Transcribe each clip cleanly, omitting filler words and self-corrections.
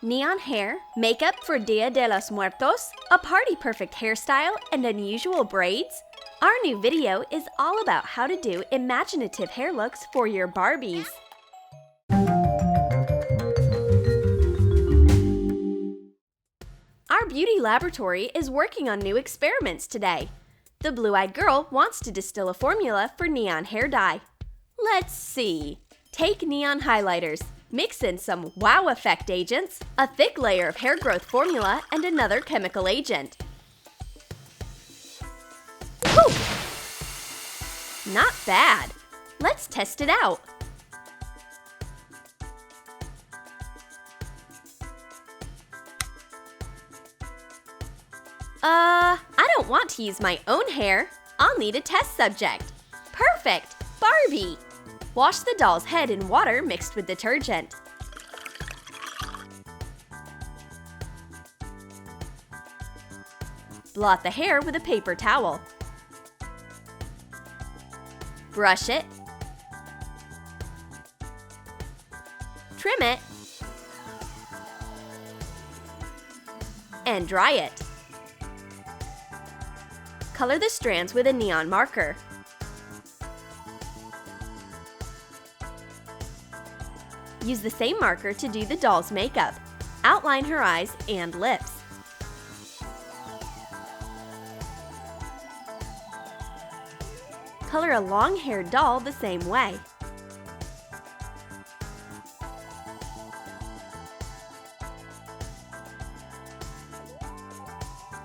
Neon hair, makeup for Dia de los Muertos, a party-perfect hairstyle, and unusual braids? Our new video is all about how to do imaginative hair looks for your Barbies. Our beauty laboratory is working on new experiments today. The blue-eyed girl wants to distill a formula for neon hair dye. Let's see. Take neon highlighters. Mix in some wow effect agents, a thick layer of hair growth formula, and another chemical agent. Whew! Not bad. Let's test it out. I don't want to use my own hair. I'll need a test subject. Perfect! Barbie! Wash the doll's head in water mixed with detergent. Blot the hair with a paper towel. Brush it. Trim it. And dry it. Color the strands with a neon marker. Use the same marker to do the doll's makeup. Outline her eyes and lips. Color a long-haired doll the same way.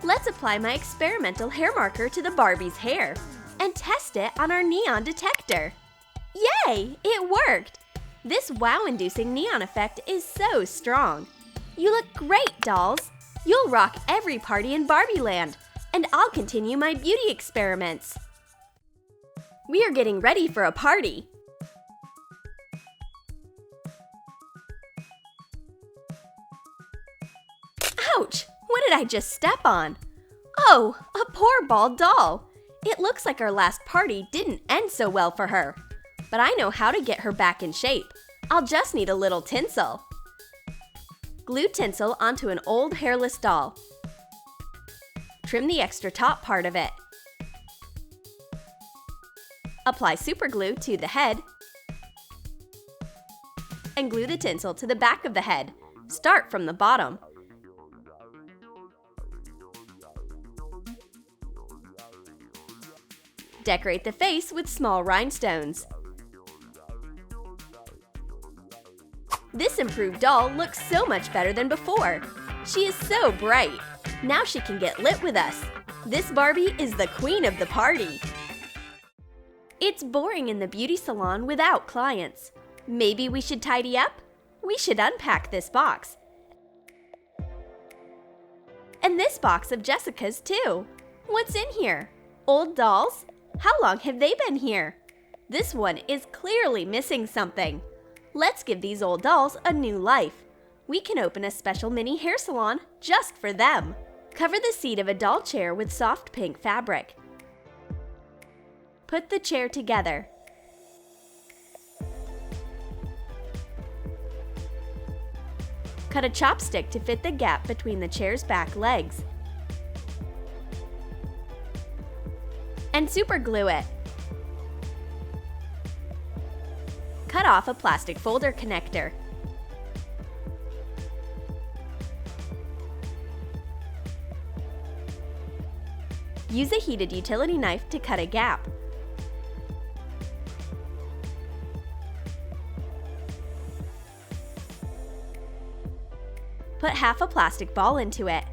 Let's apply my experimental hair marker to the Barbie's hair and test it on our neon detector. Yay! It worked! This wow-inducing neon effect is so strong. You look great, dolls! You'll rock every party in Barbie Land, and I'll continue my beauty experiments. We are getting ready for a party. Ouch! What did I just step on? Oh, a poor bald doll! It looks like our last party didn't end so well for her. But I know how to get her back in shape. I'll just need a little tinsel. Glue tinsel onto an old hairless doll. Trim the extra top part of it. Apply superglue to the head. And glue the tinsel to the back of the head. Start from the bottom. Decorate the face with small rhinestones. This improved doll looks so much better than before. She is so bright. Now she can get lit with us. This Barbie is the queen of the party. It's boring in the beauty salon without clients. Maybe we should tidy up? We should unpack this box. And this box of Jessica's too. What's in here? Old dolls? How long have they been here? This one is clearly missing something. Let's give these old dolls a new life. We can open a special mini hair salon just for them. Cover the seat of a doll chair with soft pink fabric. Put the chair together. Cut a chopstick to fit the gap between the chair's back legs. And superglue it. Cut off a plastic folder connector. Use a heated utility knife to cut a gap. Put half a plastic ball into it.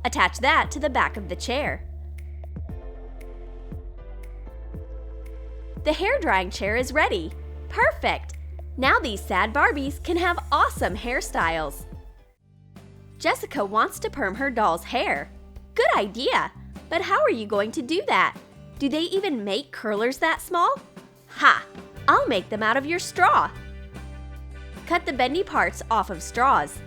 Attach that to the back of the chair. The hair drying chair is ready. Perfect! Now these sad Barbies can have awesome hairstyles. Jessica wants to perm her doll's hair. Good idea! But how are you going to do that? Do they even make curlers that small? Ha! I'll make them out of your straw. Cut the bendy parts off of straws.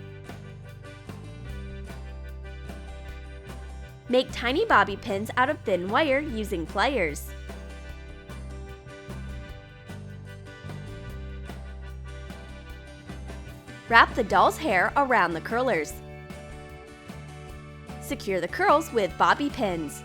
Make tiny bobby pins out of thin wire using pliers. Wrap the doll's hair around the curlers. Secure the curls with bobby pins.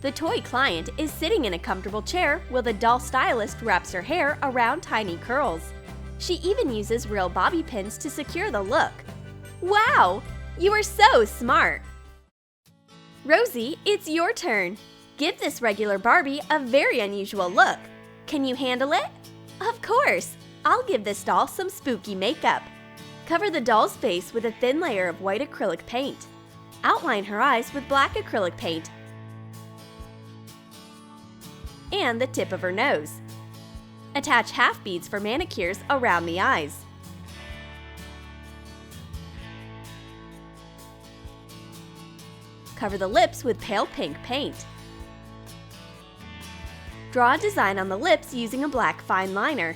The toy client is sitting in a comfortable chair while the doll stylist wraps her hair around tiny curls. She even uses real bobby pins to secure the look. Wow! You are so smart! Rosie, it's your turn. Give this regular Barbie a very unusual look. Can you handle it? Of course! I'll give this doll some spooky makeup. Cover the doll's face with a thin layer of white acrylic paint. Outline her eyes with black acrylic paint and the tip of her nose. Attach half beads for manicures around the eyes. Cover the lips with pale pink paint. Draw a design on the lips using a black fine liner.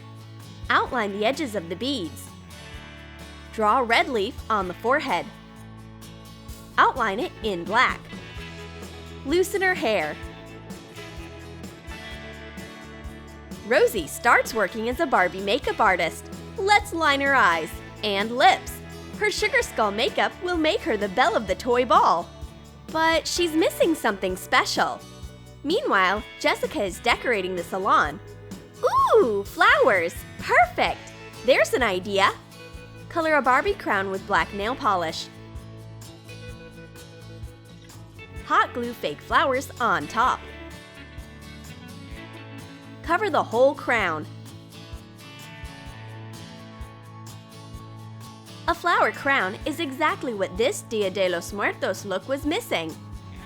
Outline the edges of the beads. Draw a red leaf on the forehead. Outline it in black. Loosen her hair. Rosie starts working as a Barbie makeup artist. Let's line her eyes and lips. Her sugar skull makeup will make her the belle of the toy ball. But she's missing something special. Meanwhile, Jessica is decorating the salon. Ooh, flowers! Perfect! There's an idea! Color a Barbie crown with black nail polish. Hot glue fake flowers on top. Cover the whole crown. A flower crown is exactly what this Dia de los Muertos look was missing.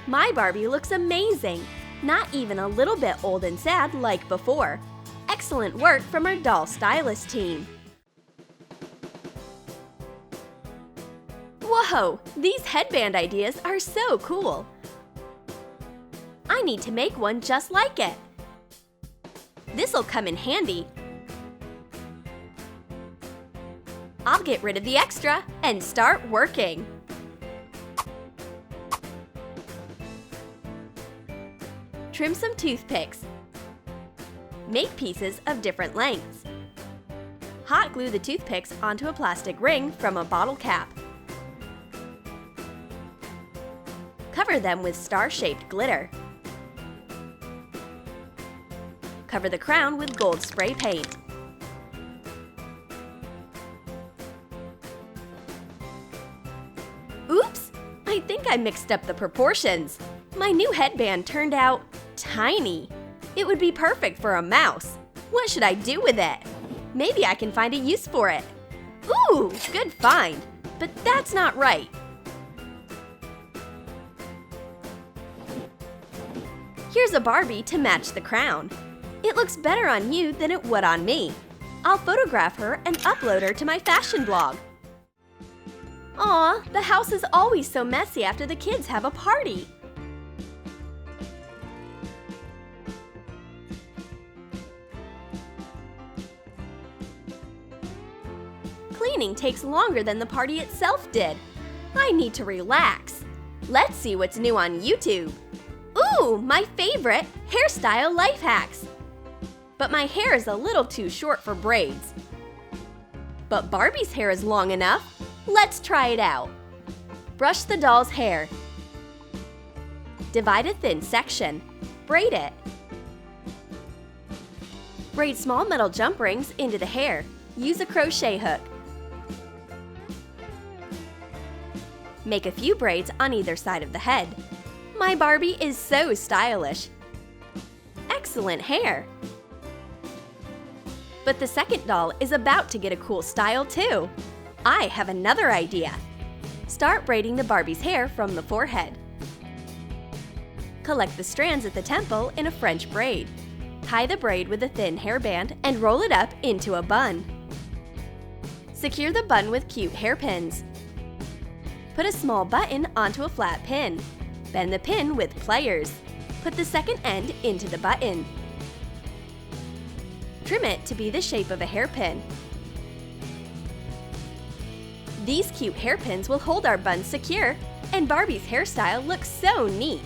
My Barbie looks amazing, not even a little bit old and sad like before. Excellent work from our doll stylist team. Whoa, these headband ideas are so cool. I need to make one just like it. This'll come in handy. I'll get rid of the extra and start working. Trim some toothpicks. Make pieces of different lengths. Hot glue the toothpicks onto a plastic ring from a bottle cap. Cover them with star-shaped glitter. Cover the crown with gold spray paint. Oops! I think I mixed up the proportions. My new headband turned out tiny. It would be perfect for a mouse. What should I do with it? Maybe I can find a use for it. Ooh, good find. But that's not right. Here's a Barbie to match the crown. It looks better on you than it would on me. I'll photograph her and upload her to my fashion blog. Aw, the house is always so messy after the kids have a party. Cleaning takes longer than the party itself did. I need to relax. Let's see what's new on YouTube. Ooh, my favorite, hairstyle life hacks. But my hair is a little too short for braids. But Barbie's hair is long enough. Let's try it out. Brush the doll's hair. Divide a thin section. Braid it. Braid small metal jump rings into the hair. Use a crochet hook. Make a few braids on either side of the head. My Barbie is so stylish. Excellent hair. But the second doll is about to get a cool style too. I have another idea. Start braiding the Barbie's hair from the forehead. Collect the strands at the temple in a French braid. Tie the braid with a thin hairband and roll it up into a bun. Secure the bun with cute hairpins. Put a small button onto a flat pin. Bend the pin with pliers. Put the second end into the button. Trim it to be the shape of a hairpin. These cute hairpins will hold our bun secure, and Barbie's hairstyle looks so neat.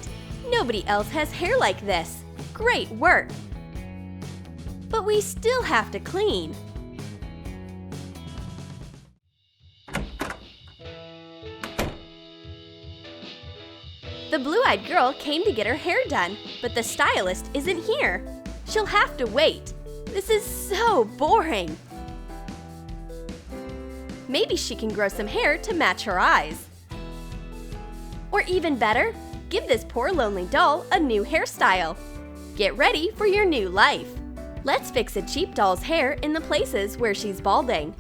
Nobody else has hair like this. Great work! but we still have to clean. The blue-eyed girl came to get her hair done, but the stylist isn't here. She'll have to wait. This is so boring. Maybe she can grow some hair to match her eyes. Or even better, give this poor lonely doll a new hairstyle. Get ready for your new life. Let's fix a cheap doll's hair in the places where she's balding.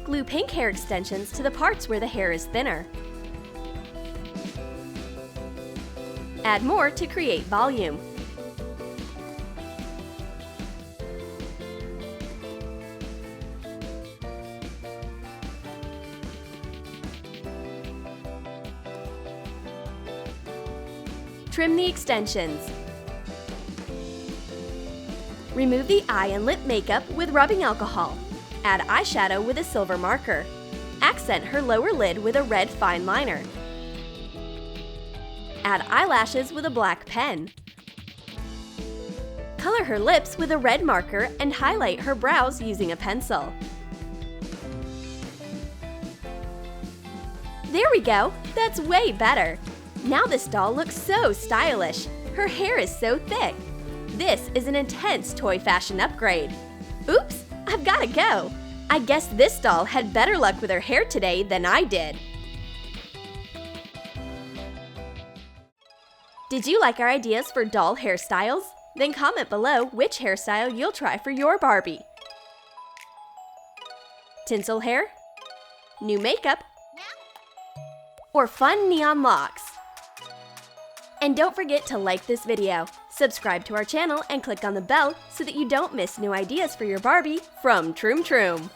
Glue pink hair extensions to the parts where the hair is thinner. Add more to create volume. Trim the extensions. Remove the eye and lip makeup with rubbing alcohol. Add eyeshadow with a silver marker. Accent her lower lid with a red fine liner. Add eyelashes with a black pen. Color her lips with a red marker and highlight her brows using a pencil. There we go! That's way better! Now this doll looks so stylish. Her hair is so thick. This is an intense toy fashion upgrade. Oops! I've gotta go! I guess this doll had better luck with her hair today than I did. Did you like our ideas for doll hairstyles? Then comment below which hairstyle you'll try for your Barbie. Tinsel hair? New makeup? Or fun neon locks? And don't forget to like this video, subscribe to our channel, and click on the bell so that you don't miss new ideas for your Barbie from Troom.